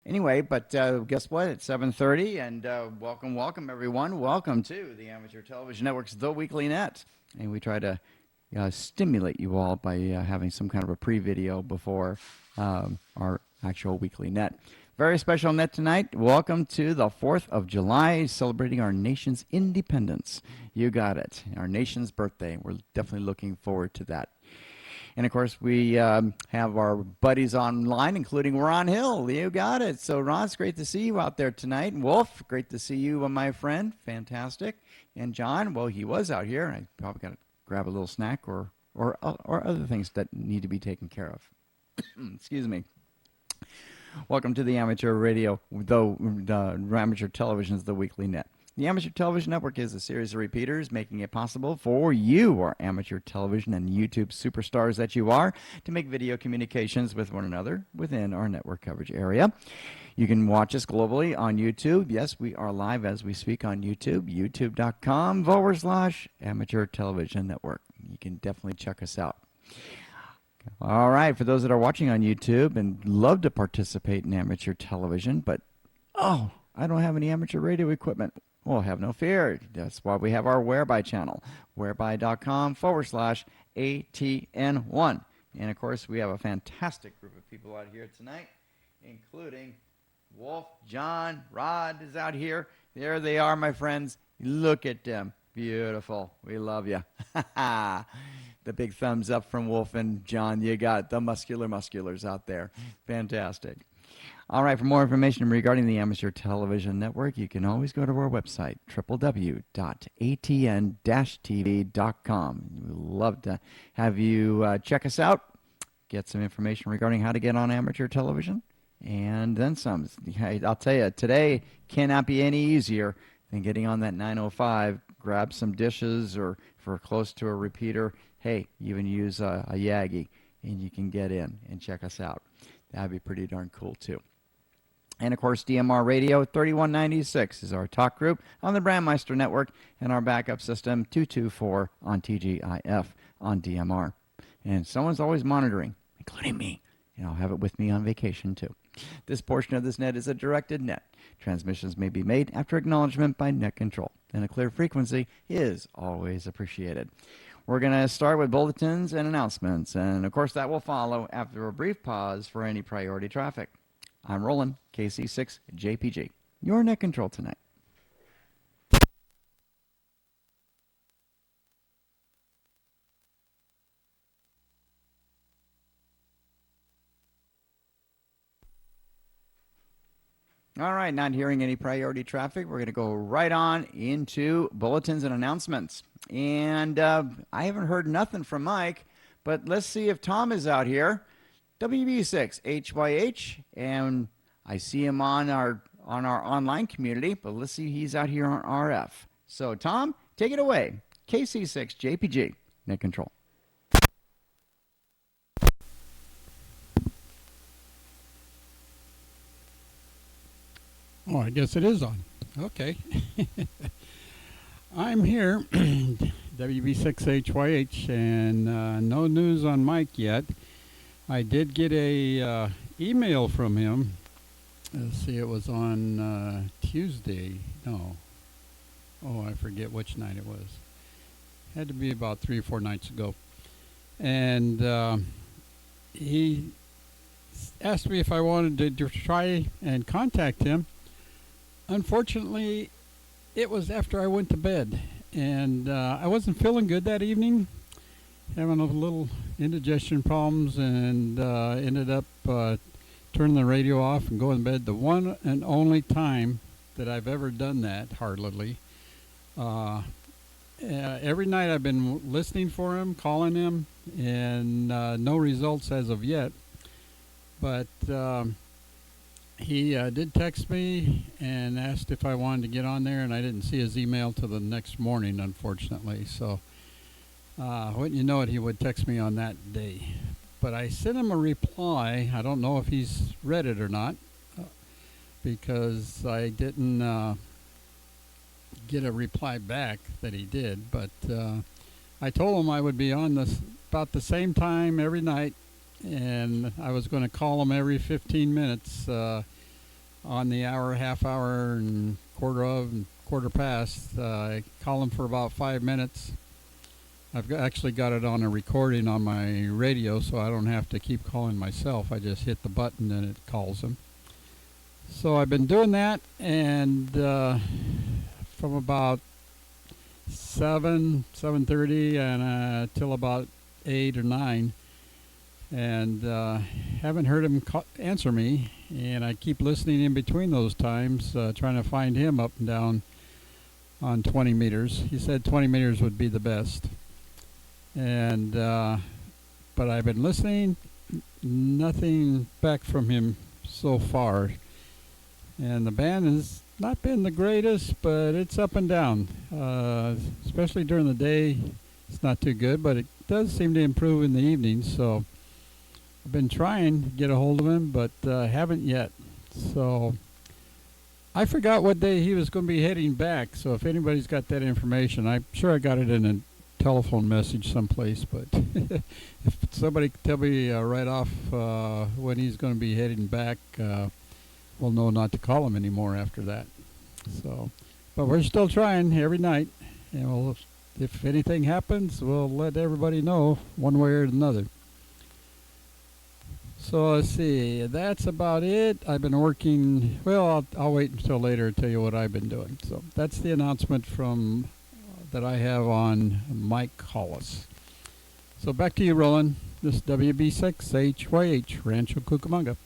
Anyway, but guess what? It's 7:30, and welcome everyone. Welcome to the Amateur Television Network's The Weekly Net, and we try to stimulate you all by having some kind of a pre-video before our actual weekly net. Very special net tonight. Welcome to the 4th of July, celebrating our nation's independence. You got it. Our nation's birthday. We're definitely looking forward to that. And of course, we have our buddies online, including Ron Hill. You got it. So, Ron, it's great to see you out there tonight. And Wolf, great to see you, my friend. Fantastic. And John, well, he was out here. I probably got to grab a little snack or other things that need to be taken care of. Excuse me. Welcome to the Amateur Radio, though the Amateur Television's The Weekly Net. The Amateur Television Network is a series of repeaters making it possible for you, our amateur television and YouTube superstars that you are, to make video communications with one another within our network coverage area. You can watch us globally on YouTube. Yes, we are live as we speak on YouTube, youtube.com/amateur television network. You can definitely check us out. All right, for those that are watching on YouTube and love to participate in amateur television, but I don't have any amateur radio equipment. Well, have no fear. That's why we have our Whereby channel, whereby.com/ATN1. And of course, we have a fantastic group of people out here tonight, including Wolf, John, Rod is out here. There they are, my friends. Look at them. Beautiful. We love you. The big thumbs up from Wolf and John. You got the musculars out there. Fantastic. All right, for more information regarding the Amateur Television Network, you can always go to our website, www.atn-tv.com. We'd love to have you check us out, get some information regarding how to get on amateur television, and then some. I'll tell you, today cannot be any easier than getting on that 905, grab some dishes, or for close to a repeater, hey, even use a Yagi, and you can get in and check us out. That'd be pretty darn cool, too. And, of course, DMR Radio 3196 is our talk group on the Brandmeister Network, and our backup system 224 on TGIF on DMR. And someone's always monitoring, including me. And I'll have it with me on vacation, too. This portion of this net is a directed net. Transmissions may be made after acknowledgement by net control, and a clear frequency is always appreciated. We're going to start with bulletins and announcements, and, of course, that will follow after a brief pause for any priority traffic. I'm Roland, KC6JPG. Your net control tonight. All right, not hearing any priority traffic. We're going to go right on into bulletins and announcements. And I haven't heard nothing from Mike, but let's see if Tom is out here. WB6HYH, and I see him on our online community, but let's see he's out here on RF. So Tom, take it away. KC6JPG, net control. Oh, I guess it is on. Okay. I'm here, WB6HYH, and no news on Mike yet. I did get a email from him. Let's see, it was on Tuesday. No. Oh, I forget which night it was. Had to be about 3 or 4 nights ago. And he asked me if I wanted to try and contact him. Unfortunately, it was after I went to bed. And I wasn't feeling good that evening. Having a little indigestion problems, and ended up turning the radio off and going to bed. The one and only time that I've ever done that, heartedly. Every night I've been listening for him, calling him, and no results as of yet. But he did text me and asked if I wanted to get on there, and I didn't see his email till the next morning, unfortunately. So wouldn't you know it, he would text me on that day. But I sent him a reply. I don't know if he's read it or not, because I didn't get a reply back that he did. But I told him I would be on this about the same time every night, and I was going to call him every 15 minutes on the hour, half hour, and quarter past. I call him for about 5 minutes. Actually got it on a recording on my radio, so I don't have to keep calling myself. I just hit the button and it calls him. So I've been doing that, and from about 7:30, and till about 8 or 9, and haven't heard him answer me. And I keep listening in between those times, trying to find him up and down on 20 meters. He said 20 meters would be the best. And but I've been listening, nothing back from him so far. And the band has not been the greatest, but it's up and down. Especially during the day, it's not too good, but it does seem to improve in the evenings. So I've been trying to get a hold of him, but haven't yet. So I forgot what day he was going to be heading back. So if anybody's got that information, I'm sure I got it in a telephone message someplace, but if somebody could tell me right off when he's going to be heading back, we'll know not to call him anymore after that. So, but we're still trying every night, and if anything happens, we'll let everybody know one way or another. So let's see, that's about it. I've been working, well, I'll wait until later to tell you what I've been doing. So that's the announcement from that I have on Mike Hollis. So back to you, Roland. This is WB6HYH, Rancho Cucamonga.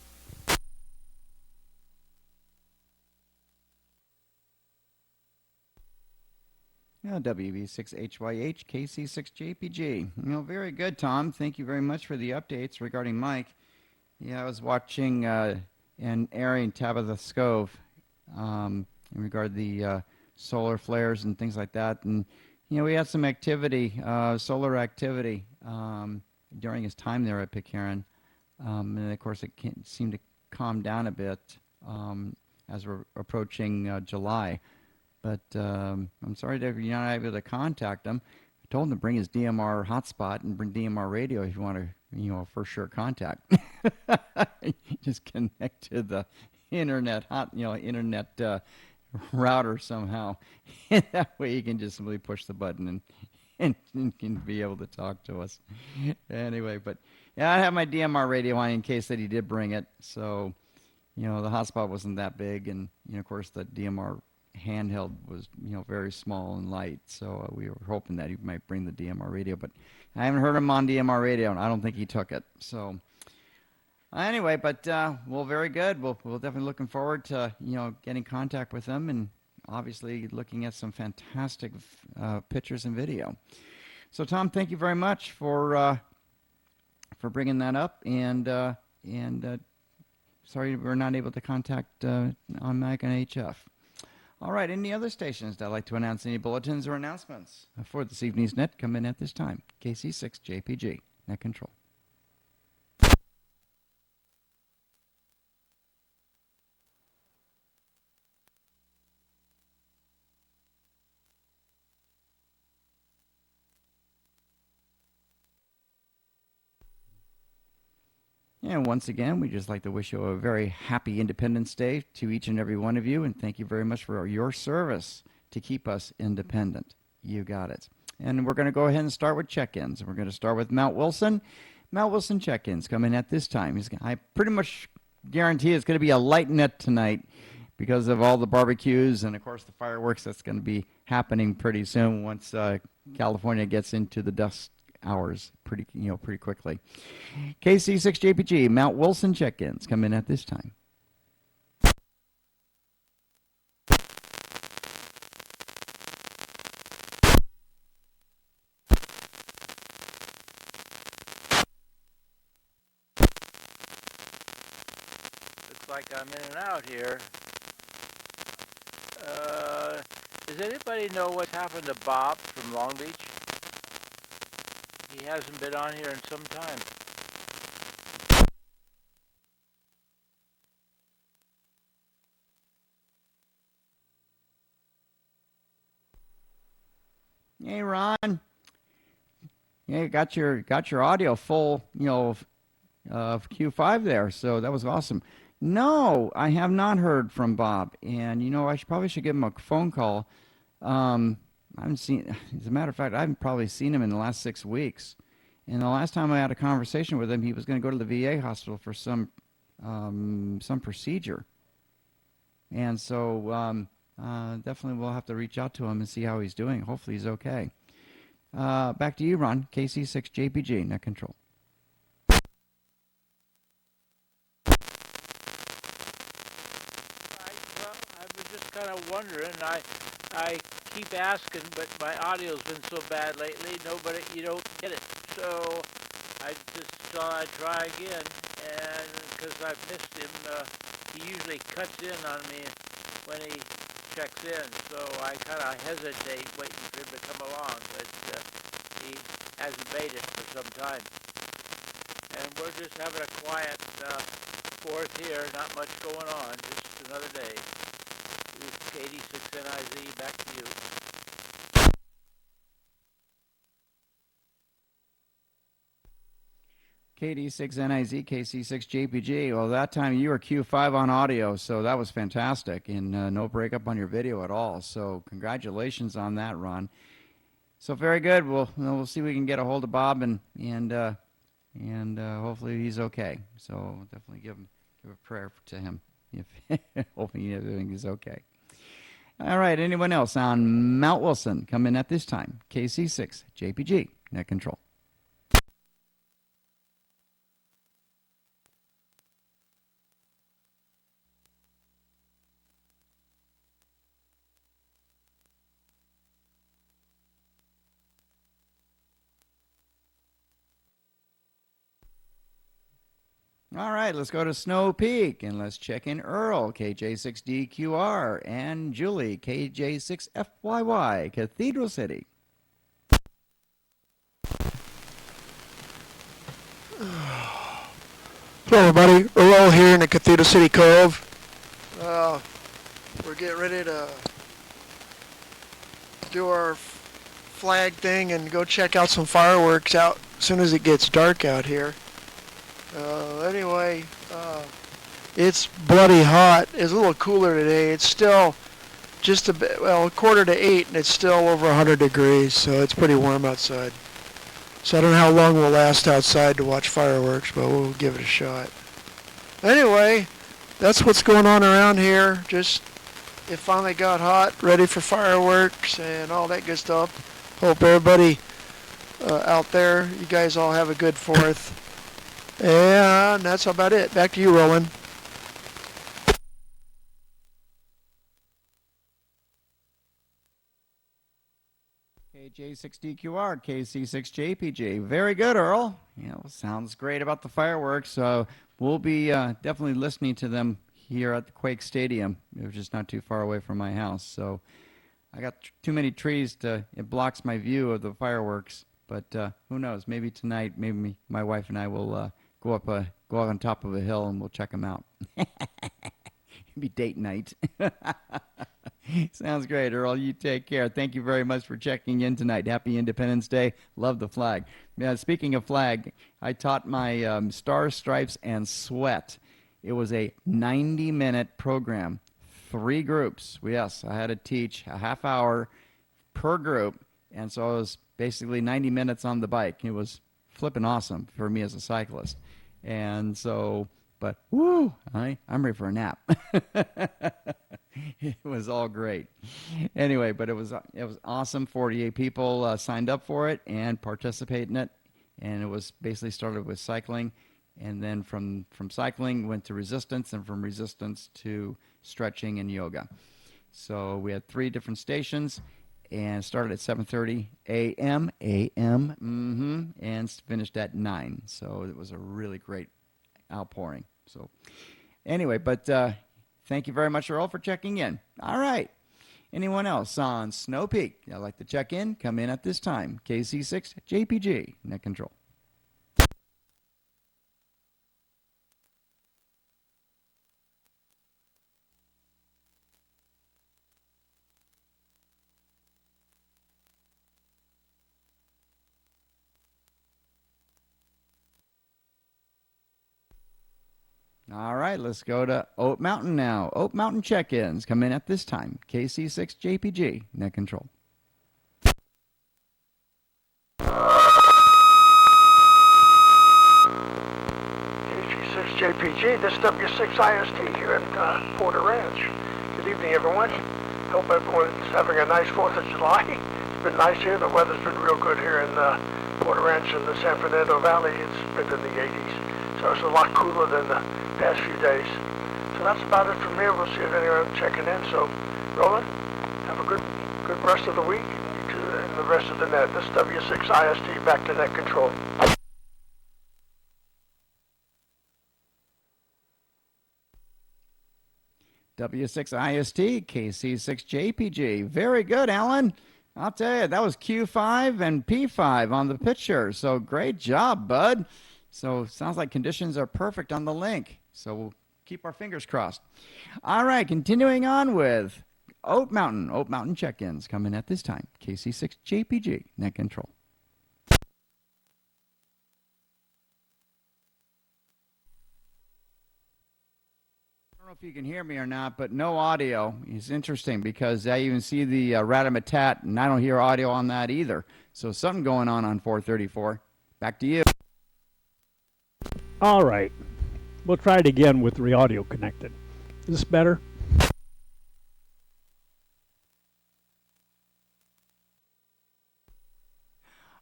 Yeah, WB6HYH, KC6JPG. Very good, Tom. Thank you very much for the updates regarding Mike. Yeah, I was watching and airing Tabitha Scove in regard to the solar flares and things like that. And, we had some activity, solar activity, during his time there at Pitcairn. And, of course, it seemed to calm down a bit as we're approaching July. But I'm sorry that you're not able to contact him. I told him to bring his DMR hotspot and bring DMR radio if you want to, for sure contact. Just connect to the internet internet router somehow. And that way you can just simply push the button and can be able to talk to us. Anyway, but yeah, I have my DMR radio on in case that he did bring it. So, the hotspot wasn't that big, and of course the DMR handheld was very small and light, so we were hoping that he might bring the DMR radio, but I haven't heard him on DMR radio, and I don't think he took it. So anyway, but well, very good. We'll definitely looking forward to getting contact with him, and obviously looking at some fantastic pictures and video. So Tom, thank you very much for bringing that up, and sorry we're not able to contact on Mike and HF. All right, any other stations that would like to announce any bulletins or announcements for this evening's net come in at this time? KC6JPG, net control. And once again, we'd just like to wish you a very happy Independence Day to each and every one of you, and thank you very much for your service to keep us independent. You got it. And we're going to go ahead and start with check-ins. We're going to start with Mount Wilson. Mount Wilson check-ins coming at this time. I pretty much guarantee it's going to be a light net tonight because of all the barbecues and, of course, the fireworks that's going to be happening pretty soon once California gets into the dusk hours pretty quickly. KC6JPG, Mount Wilson check-ins come in at this time. Looks like I'm in and out here. Does anybody know what's happened to Bob from Long Beach? He hasn't been on here in some time. Hey, Ron. Yeah, got your audio full, of Q5 there, so that was awesome. No, I have not heard from Bob, and I probably should give him a phone call. Um, I haven't seen, as a matter of fact, I haven't probably seen him in the last 6 weeks. And the last time I had a conversation with him, he was going to go to the VA hospital for some procedure, and so definitely we'll have to reach out to him and see how he's doing. Hopefully he's okay. Back to you, Ron. KC6JPG, net control. I was just kind of wondering. I keep asking, but my audio's been so bad lately. You don't get it. So I just thought I'd try again, and because I've missed him, he usually cuts in on me when he checks in. So I kind of hesitate waiting for him to come along, but he hasn't made it for some time. And we're just having a quiet fourth here. Not much going on. Just another day. 86 NIZ, back to you. KD6NIZ, KC6JPG. Well, that time you were Q5 on audio, so that was fantastic, and no breakup on your video at all. So congratulations on that, Ron. So very good. We'll see if we can get a hold of Bob and hopefully he's okay. So definitely give a prayer to him if hopefully everything is okay. All right. Anyone else on Mount Wilson? Come in at this time. KC6 JPG net control. All right, let's go to Snow Peak and let's check in Earl, KJ6DQR, and Julie, KJ6FYY, Cathedral City. Hello everybody, Earl here in the Cathedral City Cove. We're getting ready to do our flag thing and go check out some fireworks out as soon as it gets dark out here. Anyway, it's bloody hot. It's a little cooler today. It's still just a bit, well, 7:45 and it's still over 100 degrees, so it's pretty warm outside. So I don't know how long we'll last outside to watch fireworks, but we'll give it a shot. Anyway, that's what's going on around here. Just, it finally got hot, ready for fireworks and all that good stuff. Hope everybody out there, you guys all have a good 4th. And that's about it. Back to you, Roland. KJ6DQR, KC6JPG. Very good, Earl. Sounds great about the fireworks. We'll be definitely listening to them here at the Quake Stadium. It was just not too far away from my house. So I got too many trees it blocks my view of the fireworks. But who knows? Maybe tonight, maybe my wife and I will go up on top of a hill and we'll check them out. It'll be date night. Sounds great, Earl. You take care. Thank you very much for checking in tonight. Happy Independence Day. Love the flag. Speaking of flag, I taught my Stars, Stripes, and Sweat. It was a 90-minute program, 3 groups. Yes, I had to teach a half hour per group, and so it was basically 90 minutes on the bike. It was flipping awesome for me as a cyclist. And so, but woo, I'm ready for a nap. It was all great. Anyway, but it was awesome. 48 people signed up for it and participated in it. And it was basically started with cycling. And then from cycling went to resistance, and from resistance to stretching and yoga. So we had 3 different stations and started at 7:30 a.m. And finished at 9. So it was a really great outpouring. So anyway, but thank you very much, Earl, for checking in. All right. Anyone else on Snow Peak? I'd like to check in. Come in at this time. KC6 JPG, net control. All right, let's go to Oat Mountain now. Oat Mountain check-ins come in at this time. KC6JPG, net control. KG6JPG, this W6IST here at Porter Ranch. Good evening, everyone. Hope everyone's having a nice 4th of July. It's been nice here. The weather's been real good here in Porter Ranch in the San Fernando Valley. It's been in the 80s, so it's a lot cooler than the past few days. So that's about it from here. We'll see if anyone's checking in. So, Roland, have a good rest of the week and the rest of the net. This W6IST back to net control. W6IST, KC6JPG. Very good, Alan. I'll tell you, that was Q5 and P5 on the picture. So great job, bud. So sounds like conditions are perfect on the link. So we'll keep our fingers crossed. All right, continuing on with Oat Mountain. Oat Mountain check-ins coming at this time. KC6JPG, net control. I don't know if you can hear me or not, but no audio is interesting because I even see the rat-a-tat, and I don't hear audio on that either. So something going on 434. Back to you. All right. We'll try it again with the audio connected. Is this better?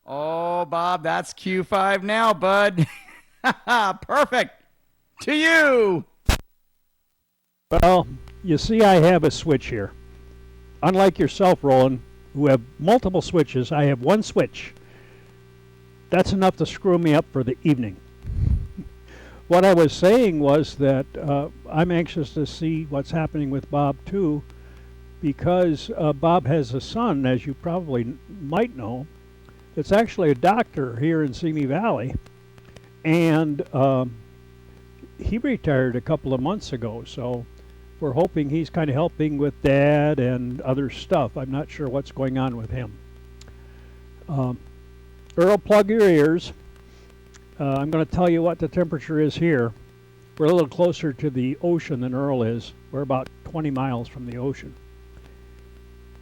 Oh, Bob, that's Q5 now, bud. Perfect. To you. Well, you see I have a switch here. Unlike yourself, Roland, who have multiple switches, I have one switch. That's enough to screw me up for the evening. What I was saying was that I'm anxious to see what's happening with Bob, too, because Bob has a son, as you probably might know, that's actually a doctor here in Simi Valley, and he retired a couple of months ago, so we're hoping he's kind of helping with Dad and other stuff. I'm not sure what's going on with him. Earl, plug your ears. I'm going to tell you what the temperature is here. We're a little closer to the ocean than Earl is. We're about 20 miles from the ocean.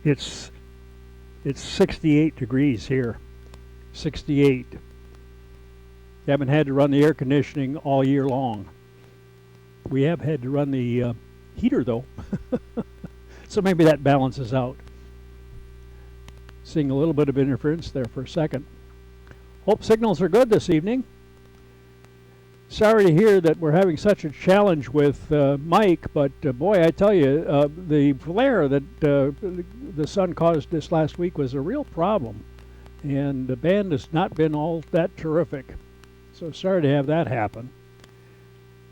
It's 68 degrees here. 68. You haven't had to run the air conditioning all year long. We have had to run the heater, though. So maybe that balances out. Seeing a little bit of interference there for a second. Hope signals are good this evening. Sorry to hear that we're having such a challenge with Mike, but boy, I tell you, the flare that the sun caused this last week was a real problem. And the band has not been all that terrific. So sorry to have that happen.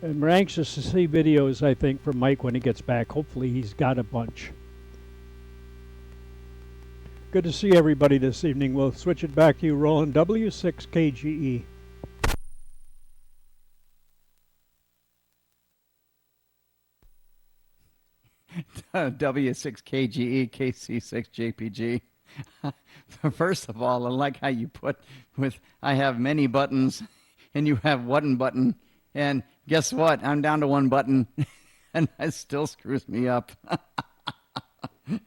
And we're anxious to see videos, I think, from Mike when he gets back. Hopefully he's got a bunch. Good to see everybody this evening. We'll switch it back to you, Roland. W6KGE. W6KGE, KC6JPG. First of all, I like how you put with, I have many buttons and you have one button. And guess what? I'm down to one button and it still screws me up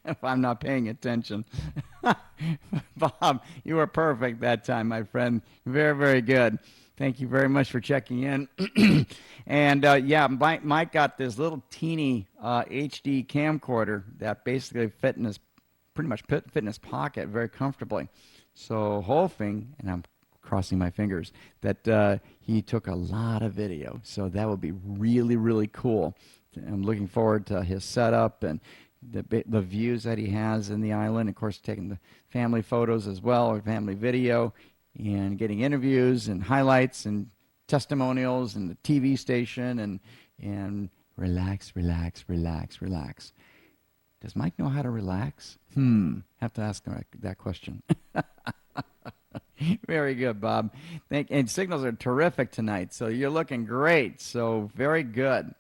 if I'm not paying attention. Bob, you were perfect that time, my friend. Very, very good. Thank you very much for checking in. And yeah, Mike got this little teeny HD camcorder that basically fit in his, pretty much fit in his pocket very comfortably. So hoping, and I'm crossing my fingers, that he took a lot of video. So that would be really, really cool. I'm looking forward to his setup and the views that he has in the island. Of course, taking the family photos as well, or family video, and getting interviews and highlights and testimonials and the TV station and relax, relax, relax, relax. Does Mike know how to relax? Have to ask him that question. Very good, Bob. And signals are terrific tonight, so you're looking great. So very good.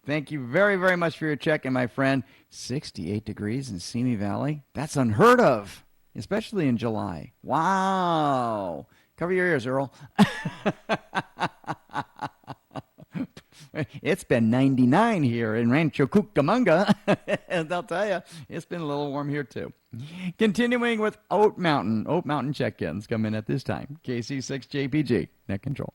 Thank you very, very much for your check-in, my friend. 68 degrees in Simi Valley. That's unheard of, especially in July. Wow. Cover your ears, Earl. It's been 99 here in Rancho Cucamonga. And I'll tell you, it's been a little warm here too. Continuing with Oat Mountain. Oat Mountain check-ins come in at this time. KC6JPG, net control.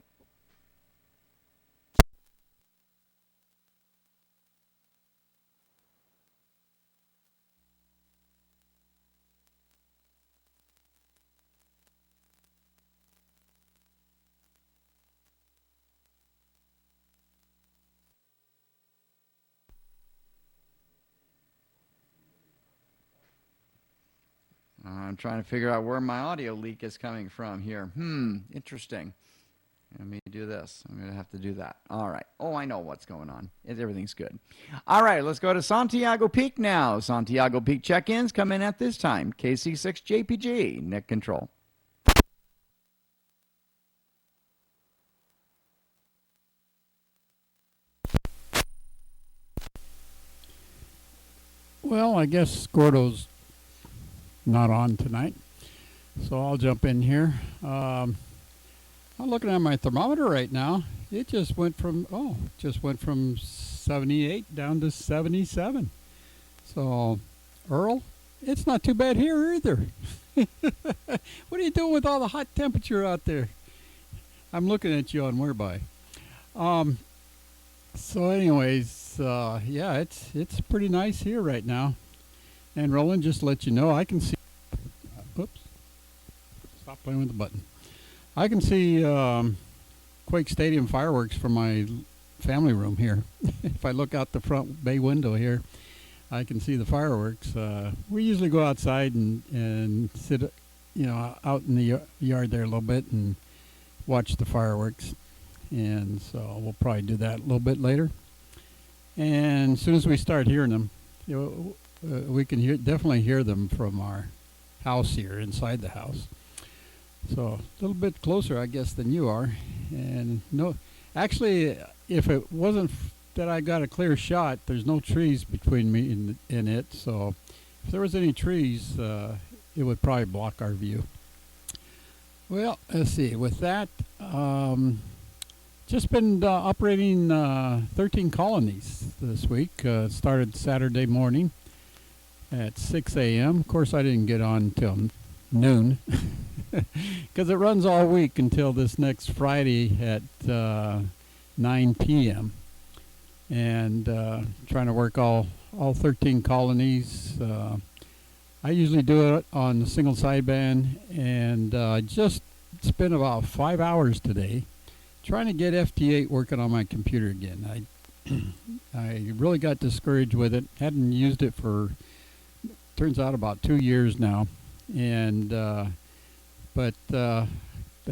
I'm trying to figure out where my audio leak is coming from here. Interesting. Let me do this. I'm going to have to do that. All right. Oh, I know what's going on. Everything's good. All right, let's go to Santiago Peak now. Santiago Peak check-ins come in at this time. KC6JPG, net control. Well, I guess Gordo's not on tonight, so I'll jump in here. I'm looking at my thermometer right now. It just went from 78 down to 77. So, Earl, it's not too bad here either. What are you doing with all the hot temperature out there? I'm looking at you on Whereby. So anyways, yeah, it's pretty nice here right now. And Roland, just to let you know, I can see. Oops. Stop playing with the button. I can see Quake Stadium fireworks from my family room here. If I look out the front bay window here, I can see the fireworks. We usually go outside and sit, out in the yard there a little bit and watch the fireworks. And so we'll probably do that a little bit later. And as soon as we start hearing them, we can definitely hear them from our house here, inside the house. So a little bit closer, I guess, than you are. And no, actually, if it wasn't that I got a clear shot, there's no trees between me and it. So if there was any trees, it would probably block our view. Well, let's see. With that, just been operating 13 colonies this week. Started Saturday morning at 6 a.m. Of course, I didn't get on until noon because it runs all week until this next Friday at 9 p.m. And trying to work all 13 colonies. I usually do it on the single sideband, and just spent about 5 hours today trying to get FT8 working on my computer again. I really got discouraged with it. Hadn't used it for, turns out, about 2 years now. And but I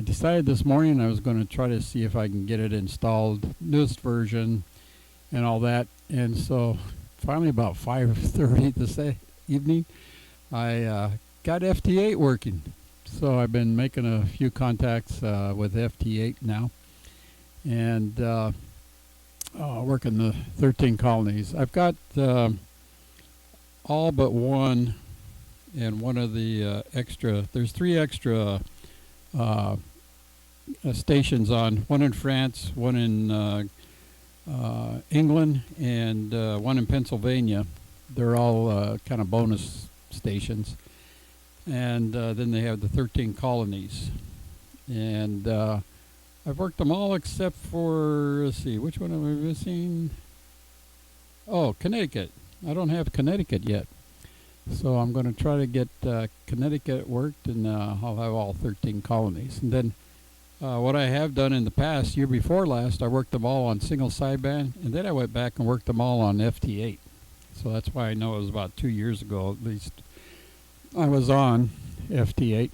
decided this morning I was going to try to see if I can get it installed, newest version and all that. And so finally about 5:30 this evening, I got FT8 working. So I've been making a few contacts with FT8 now, and working the 13 colonies. I've got all but one, and one of the there's 3 extra stations on, one in France, one in England, and one in Pennsylvania. They're all kind of bonus stations. And then they have the 13 colonies. And I've worked them all except for, let's see, which one am I missing? Oh, Connecticut. I don't have Connecticut yet. So I'm going to try to get Connecticut worked, and I'll have all 13 colonies. And then what I have done in the past, year before last, I worked them all on single sideband, and then I went back and worked them all on FT8. So that's why I know it was about 2 years ago at least I was on FT8.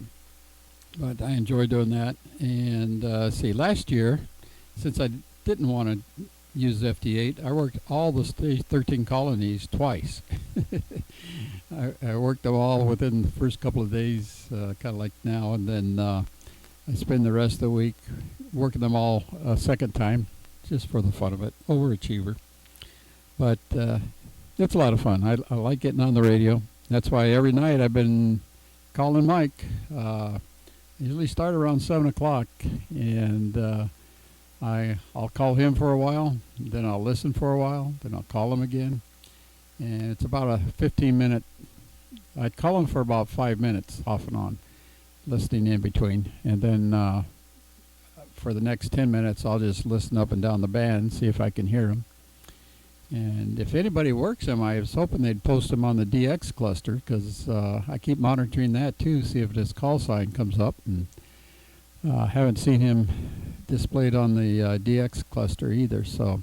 But I enjoy doing that. And see, last year, since I didn't want to use FT8, I worked all the 13 colonies twice. I worked them all within the first couple of days, kind of like now, and then I spend the rest of the week working them all a second time, just for the fun of it. Overachiever. But it's a lot of fun. I like getting on the radio. That's why every night I've been calling Mike. I usually start around 7 o'clock, and I'll call him for a while, then I'll listen for a while, then I'll call him again, and it's about a 15-minute. I'd call him for about 5 minutes off and on, listening in between, and then for the next 10 minutes I'll just listen up and down the band, see if I can hear him. And if anybody works him, I was hoping they'd post him on the DX cluster, because I keep monitoring that too, see if this call sign comes up. And haven't seen him displayed on the DX cluster either, so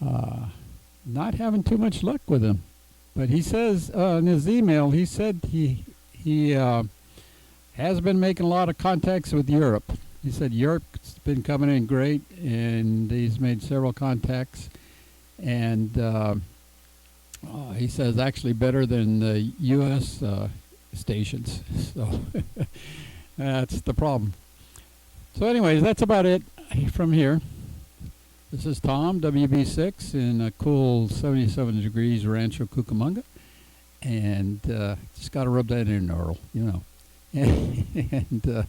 not having too much luck with him. But he says in his email, he said he has been making a lot of contacts with Europe. He said Europe's been coming in great, and he's made several contacts. And he says actually better than the U.S. Stations. So that's the problem. So anyways, that's about it from here. This is Tom, WB6, in a cool 77 degrees Rancho Cucamonga. And just got to rub that in, Earl, you know. And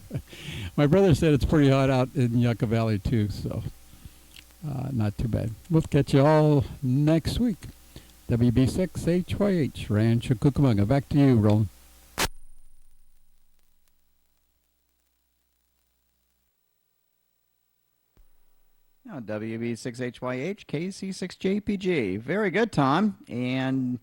my brother said it's pretty hot out in Yucca Valley too, so not too bad. We'll catch you all next week. WB6HYH, Rancho Cucamonga. Back to you, Roland. Now, WB6HYH, KC6JPG. Very good, Tom. And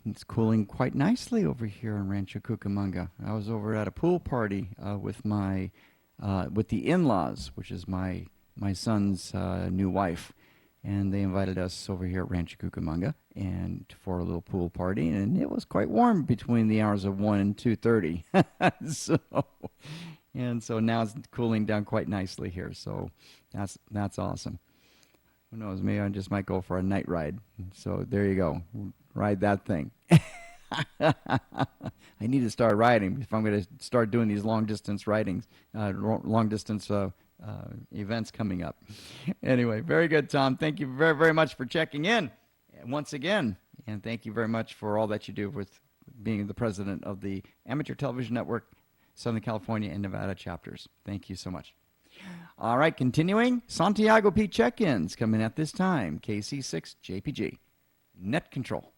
it's cooling quite nicely over here in Rancho Cucamonga. I was over at a pool party with my with the in-laws, which is my son's new wife, and they invited us over here at Rancho Cucamonga and for a little pool party, and it was quite warm between the hours of 1 and 2:30. So now it's cooling down quite nicely here. So that's awesome. Who knows? Maybe I just might go for a night ride. So there you go. Ride that thing. I need to start riding if I'm going to start doing these long distance ridings, long distance events coming up. Anyway, very good, Tom. Thank you very, very much for checking in once again. And thank you very much for all that you do with being the president of the Amateur Television Network, Southern California and Nevada chapters. Thank you so much. All right, continuing, Santiago P. check-ins coming at this time, KC6JPG, Net Control.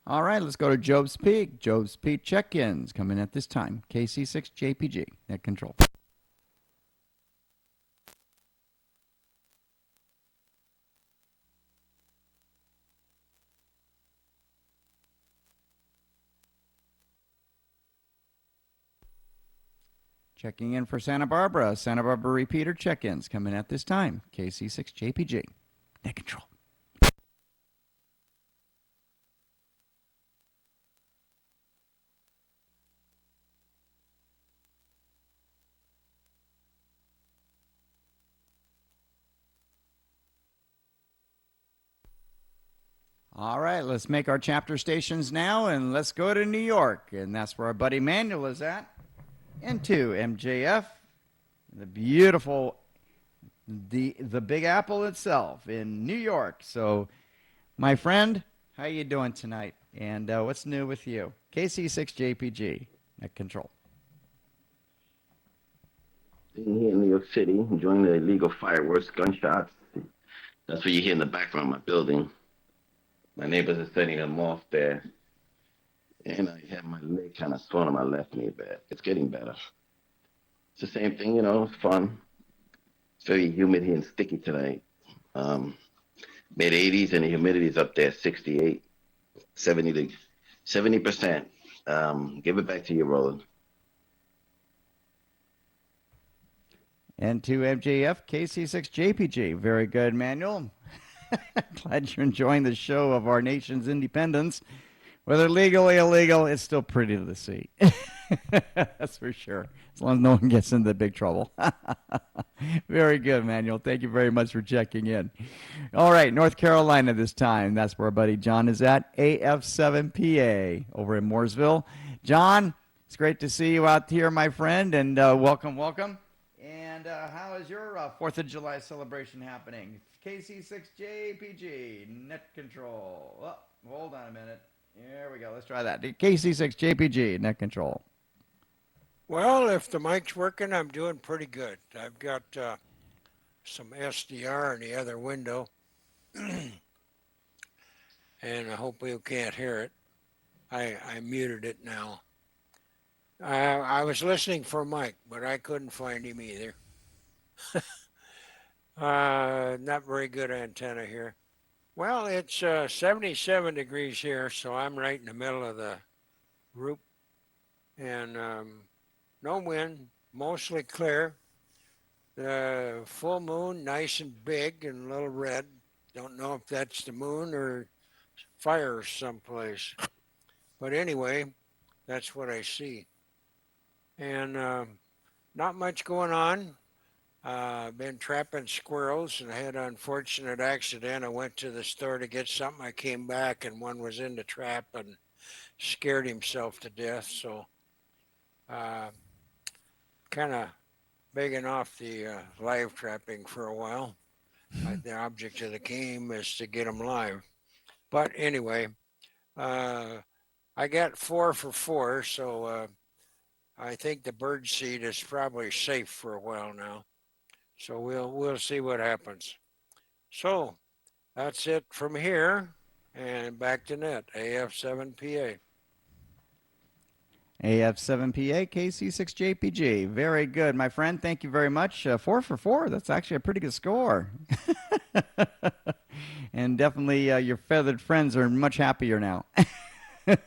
All right, let's go to Job's Peak. Job's Peak check-ins coming at this time. KC6JPG, Net Control. Checking in for Santa Barbara. Santa Barbara repeater check-ins coming at this time. KC6JPG, Net Control. All right, let's make our chapter stations now, and let's go to New York. And that's where our buddy Manuel is at. And to MJF, the beautiful, the Big Apple itself in New York. So, my friend, how you doing tonight? And what's new with you? KC6JPG, Net Control. Sitting here in New York City, enjoying the illegal fireworks, gunshots. That's what you hear in the background of my building. My neighbors are setting them off there. And I have my leg kind of swollen on my left knee, but it's getting better. It's the same thing, you know, it's fun. It's very humid here and sticky tonight. Mid-80s and the humidity's up there, 68, 70%. Give it back to you, Roland. And to MJF, KC6JPG. Very good, Manuel. Glad you're enjoying the show of our nation's independence. Whether legal or illegal, it's still pretty to see. That's for sure. As long as no one gets into big trouble. Very good, Manuel. Thank you very much for checking in. All right, North Carolina this time. That's where our buddy John is at. AF7PA over in Mooresville. John, It's great to see you out here, my friend, and welcome, welcome. And how is your 4th of July celebration happening? KC6JPG, net control. Oh, hold on a minute. There we go. Let's try that. KC6JPG, net control. Well, if the mic's working, I'm doing pretty good. I've got some SDR in the other window, and I hope you can't hear it. I muted it now. I was listening for Mike, but I couldn't find him either. Not very good antenna here. Well, it's 77 degrees here, so I'm right in the middle of the group, and no wind, mostly clear. The full moon, nice and big and a little red. Don't know if that's the moon or fire someplace. But anyway, that's what I see. And not much going on. Been trapping squirrels and I had an unfortunate accident. I went to the store to get something. I came back and one was in the trap and scared himself to death. So kind of begging off the live trapping for a while. The object of the game is to get them live. But anyway, I got 4 for 4, so I think the bird seed is probably safe for a while now. So we'll see what happens. So that's it from here, and back to net, AF7PA. AF7PA, KC6JPG. Very good, my friend. Thank you very much. 4 for 4. That's actually a pretty good score. And definitely your feathered friends are much happier now.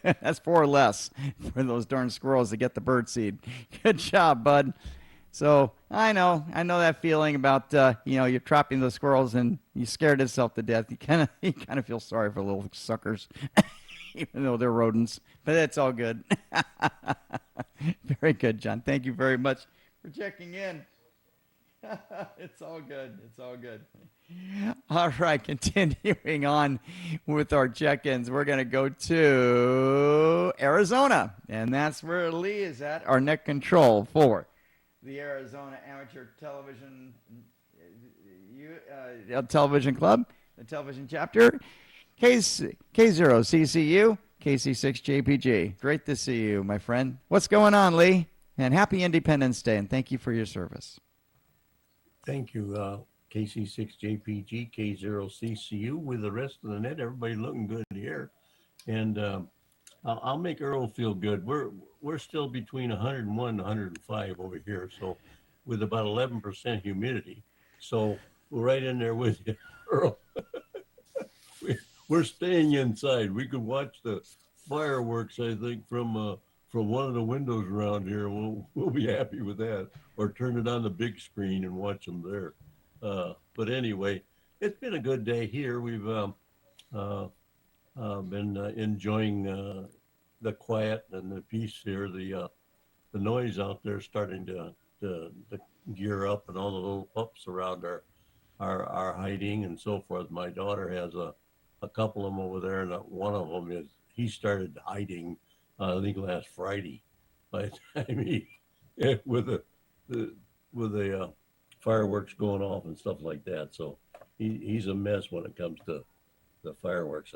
That's 4 less for those darn squirrels to get the bird seed. Good job, bud. So I know that feeling about you're trapping the squirrels and you scared yourself to death. You kind of feel sorry for little suckers, even though they're rodents. But it's all good. Very good, John. Thank you very much for checking in. It's all good. It's all good. All right, continuing on with our check-ins, we're going to go to Arizona, and that's where Lee is at, our net control for the Arizona Amateur Television Television Club, the television chapter, K0CCU, KC6JPG. Great to see you, my friend. What's going on, Lee? And happy Independence Day, and thank you for your service. Thank you, KC6JPG, K0CCU. With the rest of the net, everybody looking good here. And I'll make Earl feel good. We're still between 101 and 105 over here, so with about 11% humidity. So we're right in there with you, Earl. We're staying inside. We could watch the fireworks, I think, from one of the windows around here. We'll be happy with that, or turn it on the big screen and watch them there. But anyway, it's been a good day here. We've been enjoying the quiet and the peace here. The noise out there starting to gear up, and all the little pups around are hiding and so forth. My daughter has a couple of them over there, and one of them he started hiding. I think last Friday, by the time with the fireworks going off and stuff like that. So he's a mess when it comes to the fireworks.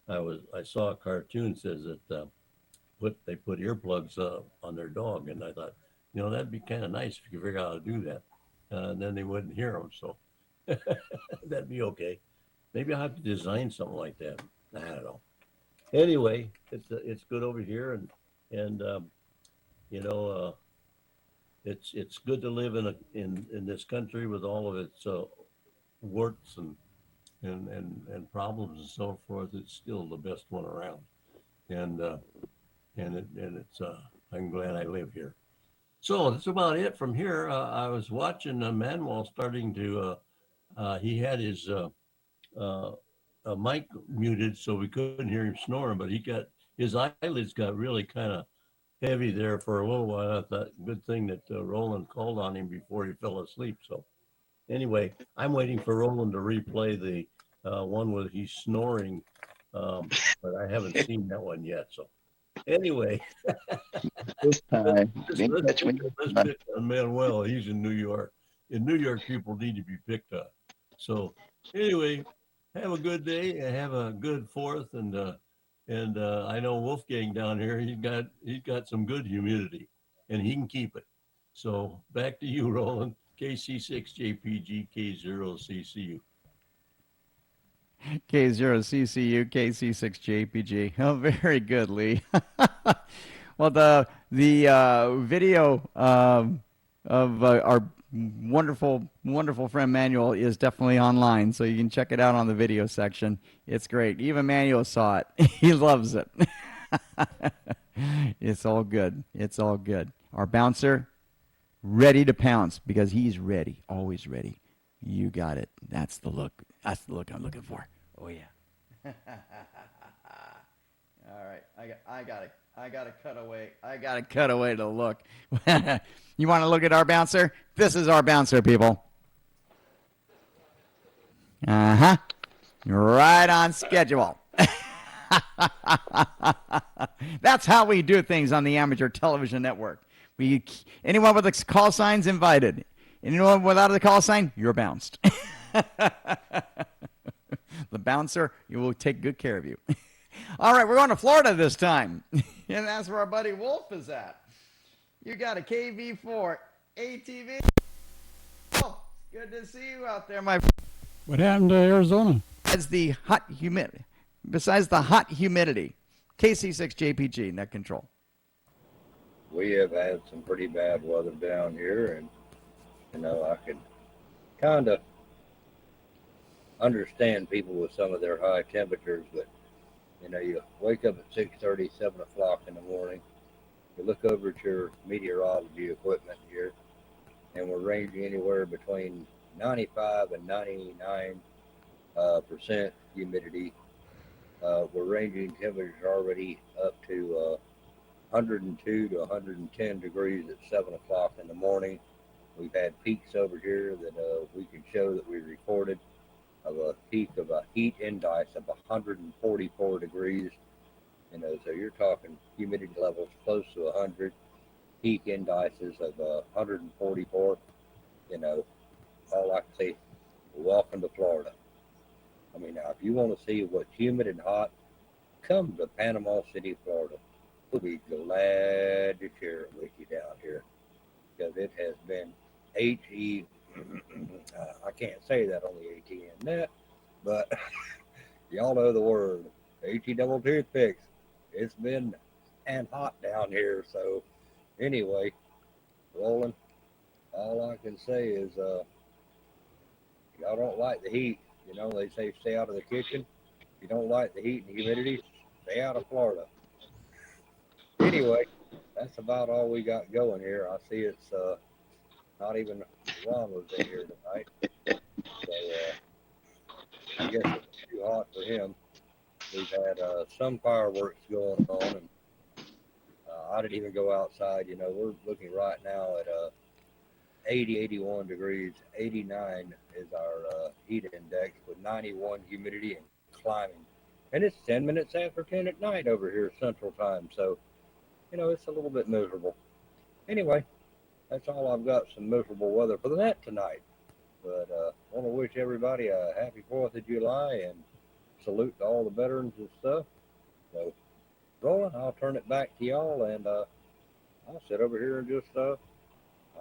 I saw a cartoon says that they put earplugs on their dog, and I thought, that'd be kind of nice if you could figure out how to do that, and then they wouldn't hear them. So that'd be okay. Maybe I'll have to design something like that. I don't know. Anyway, it's good over here, and it's good to live in this country with all of its warts and problems and so forth. It's still the best one around, and it's I'm glad I live here. So that's about it from here. I was watching Manuel starting to he had his mic muted, so we couldn't hear him snoring, but his eyelids got really kind of heavy there for a little while. I thought, good thing that Roland called on him before he fell asleep. So anyway, I'm waiting for Roland to replay the one where he's snoring, but I haven't seen that one yet. So Anyway, This time, let's, maybe let's, catch me. let's pick on Manuel. He's in New York. In New York, people need to be picked on. So anyway, have a good day and have a good Fourth. And I know Wolfgang down here. He's got some good humidity, and he can keep it. So back to you, Roland. KC6JPG K0CCU. K0CCU, KC6JPG. Oh, very good, Lee. Well, the video of our wonderful friend Manuel is definitely online, so you can check it out on the video section. It's great. Even Manuel saw it. He loves it. It's all good. It's all good. Our bouncer, ready to pounce because he's ready, always ready. You got it. That's the look. That's the look I'm looking for. Oh yeah. All right. I got to cut away. I got to cut away to look. You want to look at our bouncer? This is our bouncer, people. Uh-huh. Right on schedule. That's how we do things on the Amateur Television Network. Anyone with a call sign's invited. Anyone without a call sign, you're bounced. The bouncer, you will take good care of you. All right, we're going to Florida this time. And that's where our buddy Wolf is at. You got a KV4 ATV. Oh, good to see you out there, my friend. What happened to Arizona? Besides the hot humidity, KC6JPG net control. We have had some pretty bad weather down here, and I could kind of understand people with some of their high temperatures, but you wake up at 6:30, 7 o'clock in the morning, you look over at your meteorology equipment here, and we're ranging anywhere between 95 and 99% humidity. We're ranging temperatures already up to 102 to 110 degrees at 7 o'clock in the morning. We've had peaks over here that we can show that we recorded of a peak of a heat index of 144 degrees. So you're talking humidity levels close to 100, peak indices of 144. All I can say, welcome to Florida. Now, if you want to see what's humid and hot, come to Panama City, Florida. We'll be glad to share it with you down here, because it has been I can't say that on the ATN net, but y'all know the word, HE double toothpicks. It's been and hot down here. So anyway, Roland, all I can say is y'all don't like the heat. They say stay out of the kitchen. If you don't like the heat and humidity, stay out of Florida. Anyway, that's about all we got going here. I see it's not even Ron was in here tonight. So I guess it's too hot for him. We've had some fireworks going on, and I didn't even go outside. We're looking right now at 80, 81 degrees. 89 is our heat index with 91 humidity and climbing. And it's 10 minutes after 10 at night over here Central Time. So, it's a little bit miserable. Anyway, that's all I've got, some miserable weather for the net tonight. But I want to wish everybody a happy 4th of July and salute to all the veterans and stuff. So, Roland, I'll turn it back to y'all, and I'll sit over here and just, I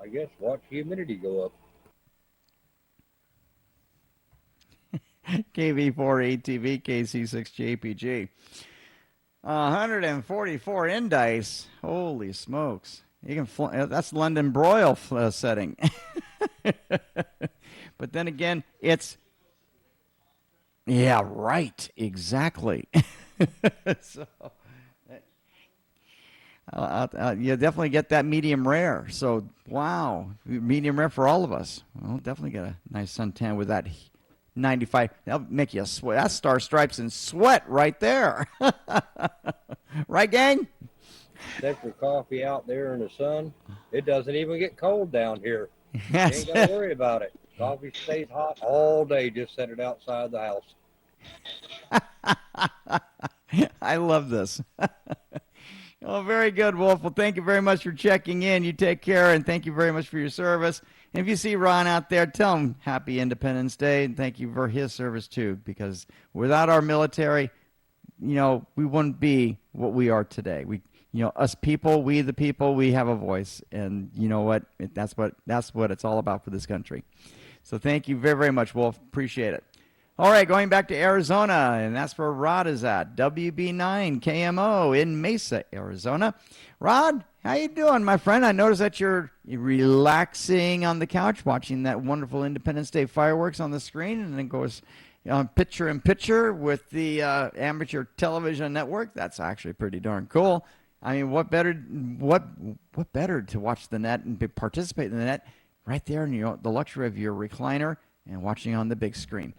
guess, watch humidity go up. KV4 ATV, KC6JPG. 144 indice. Holy smokes. You can that's London broil setting. But then again, it's right, exactly. So you definitely get that medium rare. So wow, medium rare for all of us. We'll definitely get a nice suntan with that 95. That'll make you sweat. That's Star Stripes and sweat right there. Right, gang? Set your coffee out there in the sun. It doesn't even get cold down here. You ain't got to worry about it. Coffee stays hot all day. Just set it outside the house. I love this. Well, very good, Wolf. Well, thank you very much for checking in. You take care, and thank you very much for your service. And if you see Ron out there, tell him Happy Independence Day, and thank you for his service too, because without our military, we wouldn't be what we are today. Us people, we the people, we have a voice, and you know what? That's what it's all about for this country. So thank you very, very much, Wolf. Appreciate it. All right, going back to Arizona, and that's where Rod is at, WB9 KMO in Mesa, Arizona. Rod, how you doing, my friend? I noticed that you're relaxing on the couch, watching that wonderful Independence Day fireworks on the screen, and then goes picture in picture with the Amateur Television Network. That's actually pretty darn cool. I mean, what better to watch the net and participate in the net right there in the luxury of your recliner and watching on the big screen.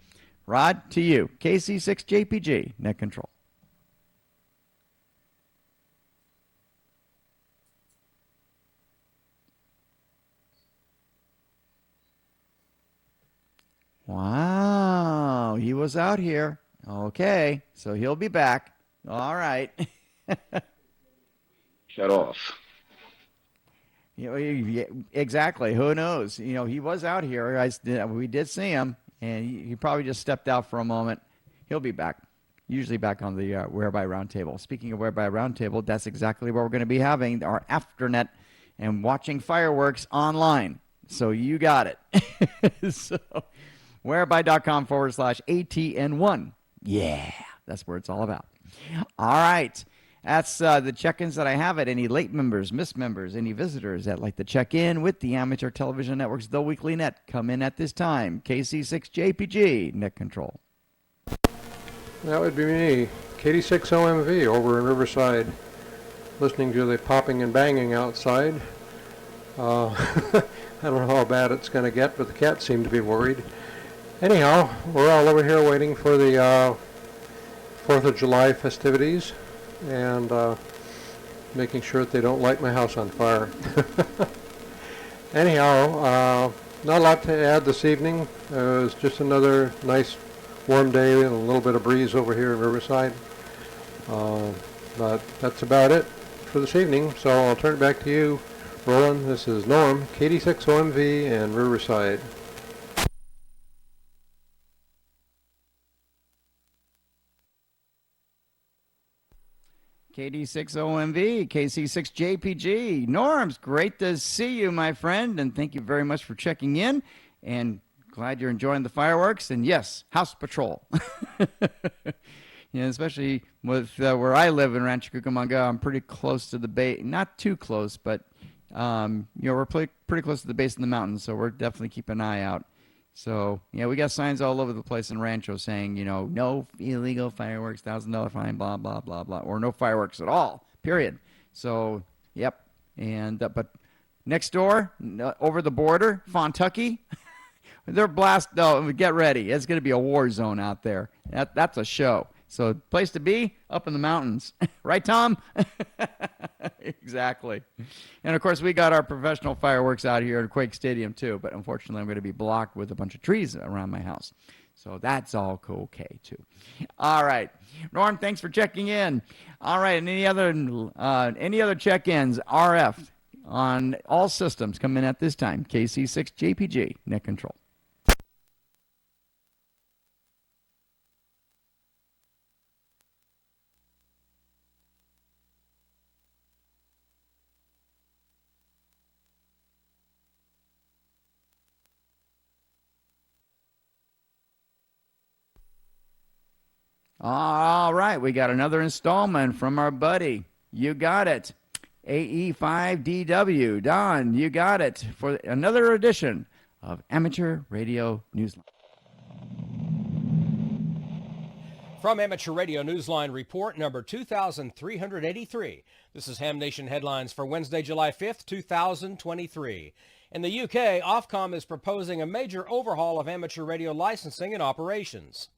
Rod, to you, KC6JPG, net control. Wow, he was out here. Okay, so he'll be back. All right. Shut off. Exactly. Who knows? He was out here. We did see him. And he probably just stepped out for a moment. He'll be back, usually back on the Whereby Roundtable. Speaking of Whereby Roundtable, that's exactly where we're going to be having our afternet and watching fireworks online. So you got it. So whereby.com/ATN1. Yeah, that's where it's all about. All right. That's the check-ins that I have at any late members, missed members, any visitors that like to check in with the Amateur Television Network's The Weekly Net. Come in at this time. KC6JPG, net control. That would be me, KD6OMV over in Riverside, listening to the popping and banging outside. I don't know how bad it's going to get, but the cats seem to be worried. Anyhow, we're all over here waiting for the 4th of July festivities and making sure that they don't light my house on fire. Anyhow, not a lot to add this evening. It was just another nice warm day and a little bit of breeze over here in Riverside. But that's about it for this evening, so I'll turn it back to you, Roland. This is Norm, KD6OMV and Riverside. KD6OMV, KC6JPG. Norms, great to see you, my friend, and thank you very much for checking in, and glad you're enjoying the fireworks, and yes, House Patrol. Especially with where I live in Rancho Cucamonga, I'm pretty close to the base, not too close, but we're pretty close to the base of the mountains, so we're definitely keeping an eye out. So, we got signs all over the place in Rancho saying, no illegal fireworks, $1,000 fine, blah, blah, blah, blah, or no fireworks at all, period. So, yep. And, but next door, over the border, Fontucky, they're get ready. It's going to be a war zone out there. That's a show. So, place to be, up in the mountains. Right, Tom? Exactly. And, of course, we got our professional fireworks out here at Quake Stadium, too. But, unfortunately, I'm going to be blocked with a bunch of trees around my house. So that's all okay, too. All right. Norm, thanks for checking in. All right. And any other check-ins, RF on all systems come in at this time. KC6JPG, net control. All right, we got another installment from our buddy. You got it. AE5DW. Don, you got it for another edition of Amateur Radio Newsline. From Amateur Radio Newsline report number 2383. This is Ham Nation headlines for Wednesday, July 5th, 2023. In the UK, Ofcom is proposing a major overhaul of amateur radio licensing and operations.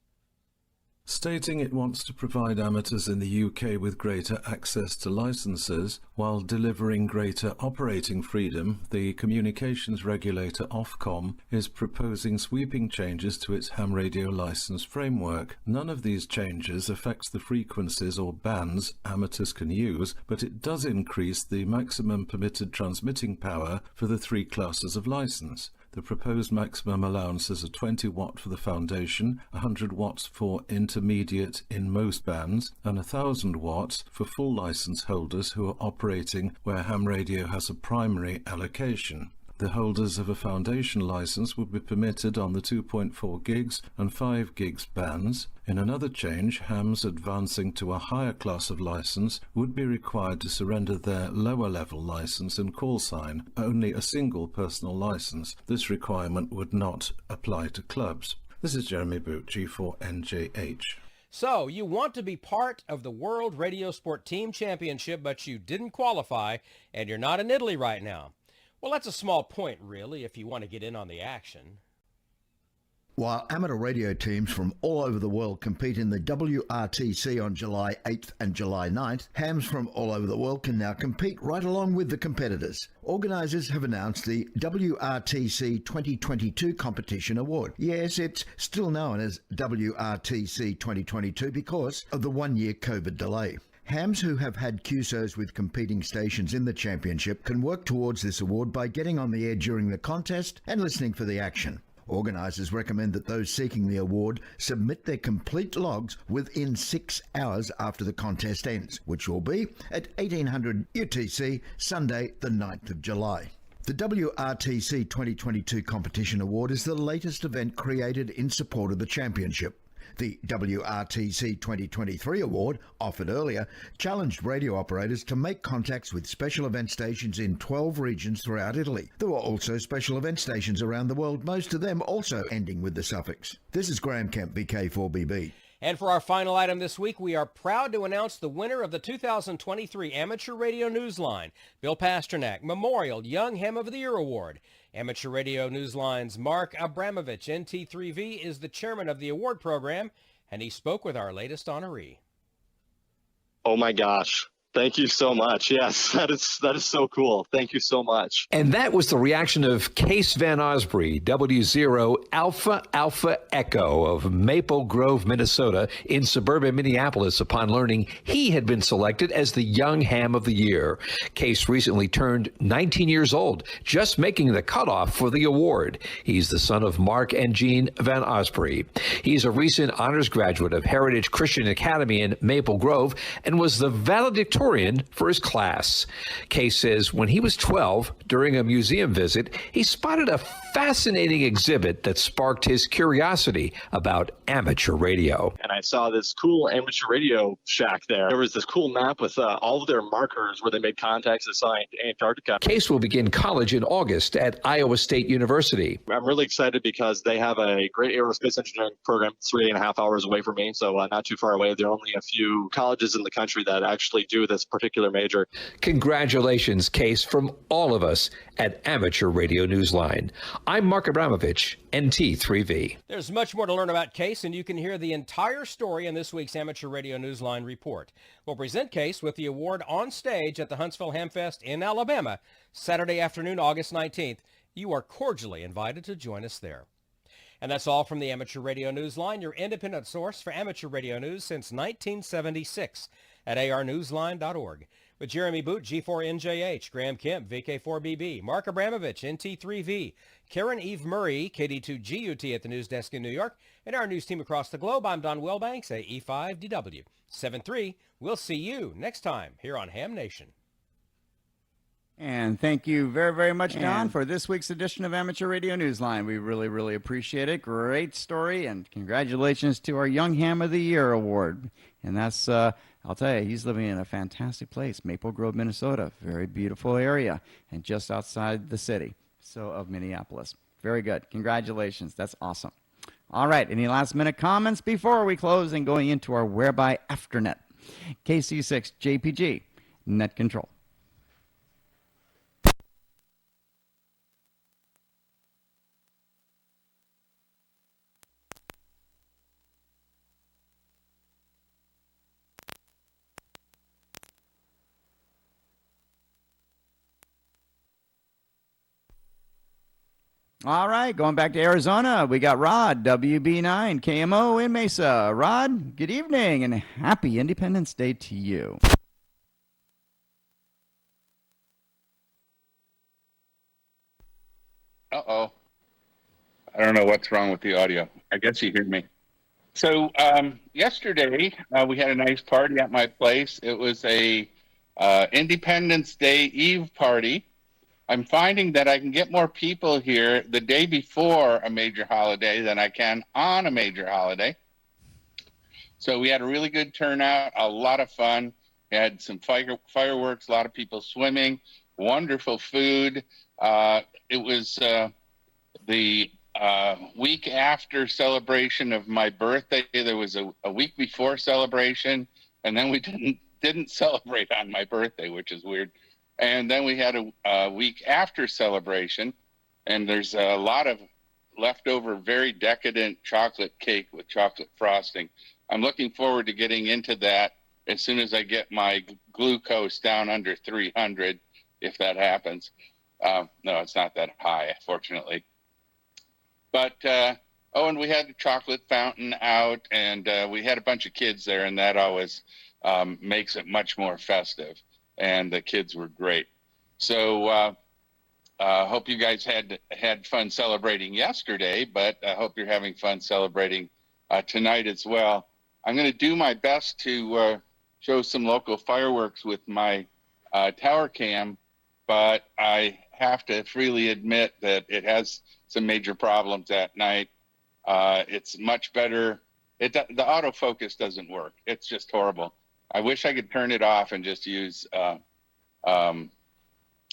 Stating it wants to provide amateurs in the UK with greater access to licenses while delivering greater operating freedom, the communications regulator Ofcom is proposing sweeping changes to its ham radio license framework. None of these changes affects the frequencies or bands amateurs can use, but it does increase the maximum permitted transmitting power for the three classes of license. The proposed maximum allowances are 20 watt for the foundation, 100 watts for intermediate in most bands, and 1,000 watts for full license holders who are operating where ham radio has a primary allocation. The holders of a foundation license would be permitted on the 2.4 gigs and 5 gigs bands. In another change, hams advancing to a higher class of license would be required to surrender their lower level license and call sign, only a single personal license. This requirement would not apply to clubs. This is Jeremy Boot, G4NJH. So, you want to be part of the World Radio Sport Team Championship, but you didn't qualify, and you're not in Italy right now. Well, that's a small point, really, if you want to get in on the action. While amateur radio teams from all over the world compete in the WRTC on July 8th and July 9th, hams from all over the world can now compete right along with the competitors. Organisers have announced the WRTC 2022 Competition Award. Yes, it's still known as WRTC 2022 because of the one-year COVID delay. Hams who have had QSOs with competing stations in the championship can work towards this award by getting on the air during the contest and listening for the action. Organisers recommend that those seeking the award submit their complete logs within 6 hours after the contest ends, which will be at 1800 UTC, Sunday the 9th of July. The WRTC 2022 Competition Award is the latest event created in support of the championship. The WRTC 2023 award, offered earlier, challenged radio operators to make contacts with special event stations in 12 regions throughout Italy. There were also special event stations around the world, most of them also ending with the suffix. This is Graham Kemp, VK4BB. And for our final item this week, we are proud to announce the winner of the 2023 Amateur Radio Newsline, Bill Pasternak Memorial Young Ham of the Year Award. Amateur Radio Newsline's Mark Abramovich, NT3V, is the chairman of the award program, and he spoke with our latest honoree. Oh my gosh. Thank you so much. Yes, that is so cool. Thank you so much. And that was the reaction of Case Van Osprey, W0 Alpha Alpha Echo of Maple Grove, Minnesota, in suburban Minneapolis upon learning he had been selected as the Young Ham of the Year. Case recently turned 19 years old, just making the cutoff for the award. He's the son of Mark and Jean Van Osprey. He's a recent honors graduate of Heritage Christian Academy in Maple Grove and was the valedictorian for his class. Case says when he was 12, during a museum visit, he spotted a fascinating exhibit that sparked his curiosity about amateur radio. And I saw this cool amateur radio shack there. There was this cool map with all of their markers where they made contacts assigned Antarctica. Case will begin college in August at Iowa State University. I'm really excited because they have a great aerospace engineering program 3.5 hours away from me, so not too far away. There are only a few colleges in the country that actually do this particular major. Congratulations, Case, from all of us at Amateur Radio Newsline. I'm Mark Abramovich, NT3V. There's much more to learn about Case, and you can hear the entire story in this week's Amateur Radio Newsline report. We'll present Case with the award on stage at the Huntsville Hamfest in Alabama, Saturday afternoon, August 19th. You are cordially invited to join us there. And that's all from the Amateur Radio Newsline, your independent source for amateur radio news since 1976 at arnewsline.org. With Jeremy Boot, G4NJH, Graham Kemp, VK4BB, Mark Abramovich, NT3V, Karen Eve Murray, KD2GUT at the news desk in New York, and our news team across the globe, I'm Don Wellbanks, AE5DW. 7-3, we'll see you next time here on Ham Nation. And thank you very, very much, Don, for this week's edition of Amateur Radio Newsline. We really, really appreciate it. Great story, and congratulations to our Young Ham of the Year award. And that's, I'll tell you, he's living in a fantastic place, Maple Grove, Minnesota. Very beautiful area, and just outside the city of Minneapolis. Very good. Congratulations. That's awesome. All right, any last-minute comments before we close and going into our Whereby Afternet? KC6 JPG, Net Control. All right, going back to Arizona, we got Rod, WB9 KMO in Mesa. Rod, good evening and happy Independence Day to you. Uh-oh. I don't know what's wrong with the audio. I guess you hear me. So yesterday we had a nice party at my place. It was a Independence Day Eve party. I'm finding that I can get more people here the day before a major holiday than I can on a major holiday. So we had a really good turnout, a lot of fun. We had some fireworks, a lot of people swimming, wonderful food. It was the week after celebration of my birthday. There was a week before celebration, and then we didn't celebrate on my birthday, which is weird. And then we had a week after celebration, and there's a lot of leftover, very decadent chocolate cake with chocolate frosting. I'm looking forward to getting into that as soon as I get my glucose down under 300, if that happens. No, it's not that high, fortunately. But, and we had the chocolate fountain out, and we had a bunch of kids there, and that always makes it much more festive. And the kids were great. So hope you guys had fun celebrating yesterday, but I hope you're having fun celebrating tonight as well. I'm going to do my best to show some local fireworks with my tower cam, but I have to freely admit that it has some major problems at night. It's much better. The autofocus doesn't work. It's just horrible. I wish I could turn it off and just use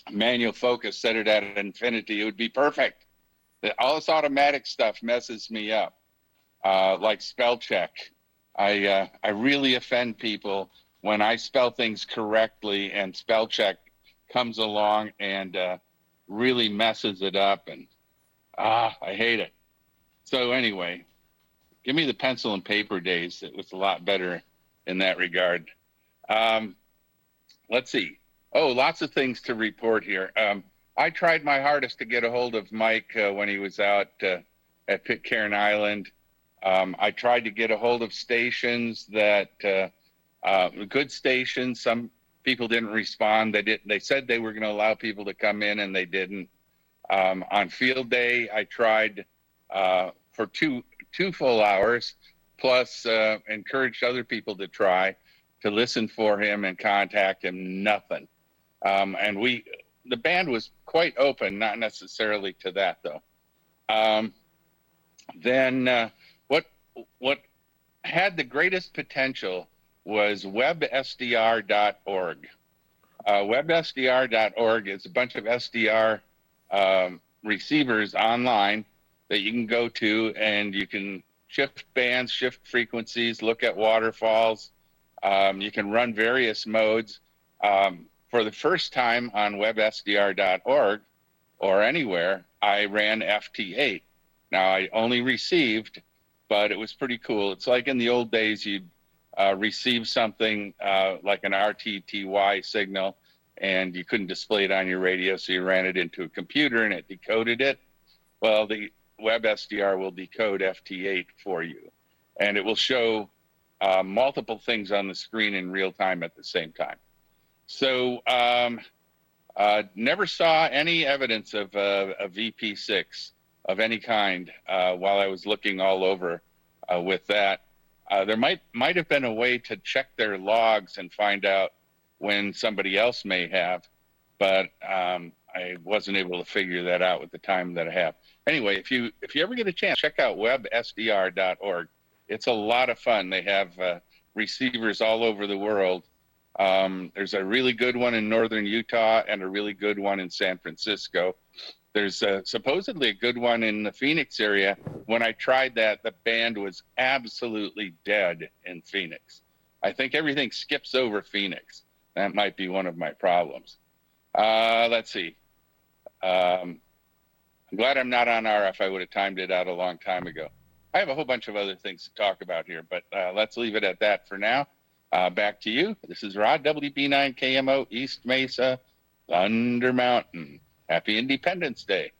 manual focus, set it at infinity. It would be perfect. All this automatic stuff messes me up, like spell check. I really offend people when I spell things correctly and spell check comes along and really messes it up, and I hate it. So anyway, give me the pencil and paper days. It was a lot better in that regard. Let's see. Oh, lots of things to report here. I tried my hardest to get a hold of Mike when he was out at Pitcairn Island. I tried to get a hold of stations that, good stations. Some people didn't respond. They said they were going to allow people to come in, and they didn't. On field day, I tried for two full hours, plus encouraged other people to try to listen for him and contact him. Nothing. And the band was quite open, not necessarily to that though. Then what had the greatest potential was WebSDR.org. WebSDR.org is a bunch of SDR receivers online that you can go to, and you can shift bands, shift frequencies, look at waterfalls. You can run various modes. For the first time on WebSDR.org or anywhere, I ran FT8. Now, I only received, but it was pretty cool. It's like in the old days, you'd receive something like an RTTY signal, and you couldn't display it on your radio, so you ran it into a computer and it decoded it. Well, the WebSDR will decode FT8 for you, and it will show multiple things on the screen in real time at the same time. So never saw any evidence of a VP6 of any kind while I was looking all over with that. There might have been a way to check their logs and find out when somebody else may have, but I wasn't able to figure that out with the time that I have. Anyway, if you ever get a chance, check out WebSDR.org. It's a lot of fun. They have receivers all over the world. There's a really good one in northern Utah and a really good one in San Francisco. There's supposedly a good one in the Phoenix area. When I tried that, the band was absolutely dead in Phoenix. I think everything skips over Phoenix. That might be one of my problems. Let's see. I'm glad I'm not on RF. I would have timed it out a long time ago. I have a whole bunch of other things to talk about here, but let's leave it at that for now. Back to you. This is Rod, WB9 KMO, East Mesa, Thunder Mountain. Happy Independence Day.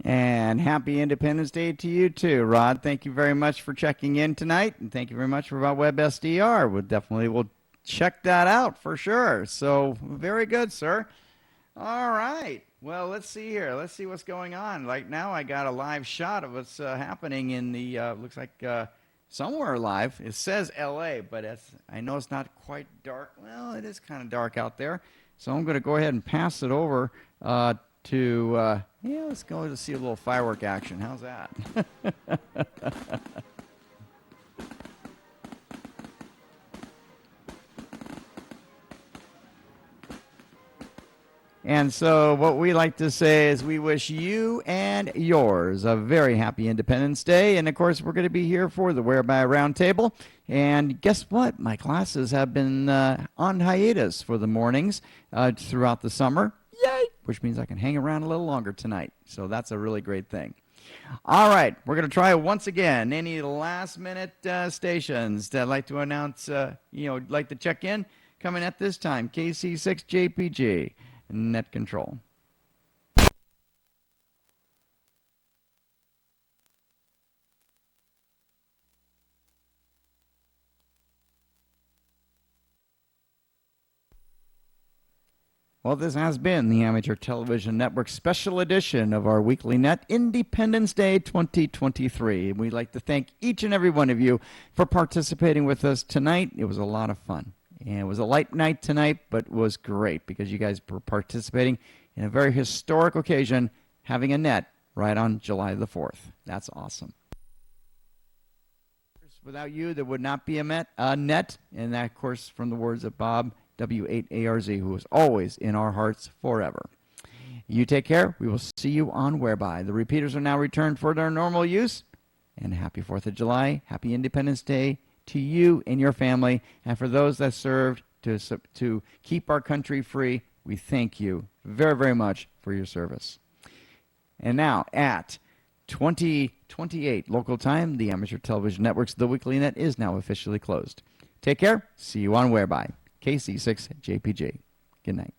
And happy Independence Day to you too, Rod. Thank you very much for checking in tonight, and thank you very much for about WebSDR. We'll check that out for sure. So very good, sir. All right. Well, let's see here. Let's see what's going on. Like now, I got a live shot of what's happening in the looks like somewhere live. It says L.A., but I know it's not quite dark. Well, it is kind of dark out there. So I'm going to go ahead and pass it over to let's go to see a little firework action. How's that? And so what we like to say is we wish you and yours a very happy Independence Day. And, of course, we're going to be here for the Whereby Roundtable. And guess what? My classes have been on hiatus for the mornings throughout the summer. Yay! Which means I can hang around a little longer tonight. So that's a really great thing. All right. We're going to try once again. Any last-minute stations that like to announce, like to check in? Coming at this time, KC6JPG. Net control. Well, this has been the Amateur Television Network special edition of our weekly net Independence Day 2023. We'd like to thank each and every one of you for participating with us tonight. It was a lot of fun. And it was a light night tonight, but it was great because you guys were participating in a very historic occasion, having a net right on July the 4th. That's awesome. Without you, there would not be a net. And that, of course, from the words of Bob W8ARZ, who is always in our hearts forever. You take care. We will see you on Whereby. The repeaters are now returned for their normal use. And happy 4th of July. Happy Independence Day to you and your family, and for those that served to keep our country free, we thank you very, very much for your service. And now at 20:28 local time, the Amateur Television Network's The Weekly Net is now officially closed. Take care. See you on Whereby. KC6JPG. Good night.